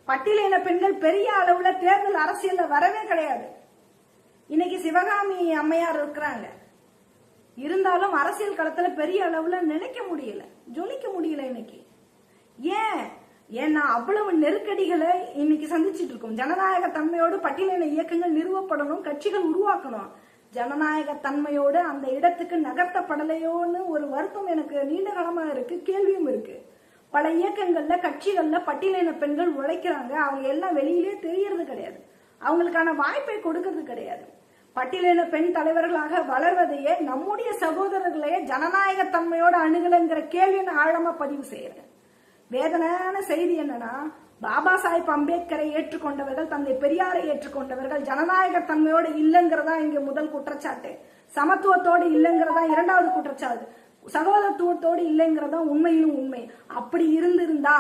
பட்டியலின பெண்கள் பெரிய அளவுல தேர்தல் அரசியல்ல வரவே கிடையாது. இன்னைக்கு சிவகாமி அம்மையார் இருக்கிறாங்க, இருந்தாலும் அரசியல் களத்துல பெரிய அளவுல நிலைக்க முடியல, ஜொலிக்க முடியல. இன்னைக்கு ஏன்னா அவ்வளவு நெருக்கடிகளை இன்னைக்கு சந்திச்சுட்டு இருக்கோம். ஜனநாயக தன்மையோடு பட்டியலின இயக்கங்கள் நிறுவப்படணும், கட்சிகள் உருவாக்கணும். ஜனநாயக தன்மையோடு அந்த இடத்துக்கு நகர்த்தப்படலையோன்னு ஒரு வருத்தம் எனக்கு நீண்ட காலமா இருக்கு, கேள்வியும் இருக்கு. பல இயக்கங்கள்ல கட்சிகள்ல பட்டியலின பெண்கள் உழைக்கிறாங்க, அவங்க எல்லாம் வெளியிலே தெரியறது கிடையாது, அவங்களுக்கான வாய்ப்பை கொடுக்கறது கிடையாது. பட்டியலின பெண் தலைவர்களாக வளர்வதையே நம்முடைய சகோதரர்களையே ஜனநாயக தன்மையோட அணுகலைங்கிற கேள்வியை ஆழமா பதிவு செய்யறேன். வேதனையான செய்தி என்னன்னா, பாபா சாஹிப் அம்பேத்கரை ஏற்றுக்கொண்டவர்கள், தந்தை பெரியாரை ஏற்றுக்கொண்டவர்கள் ஜனநாயக தன்மையோடு இல்லைங்கிறதா இங்க முதல் குற்றச்சாட்டு, சமத்துவத்தோடு இல்லைங்கிறதா இரண்டாவது குற்றச்சாட்டு, சகோதரத்துவத்தோடு இல்லைங்கிறதா உண்மையிலும் உண்மை. அப்படி இருந்திருந்தா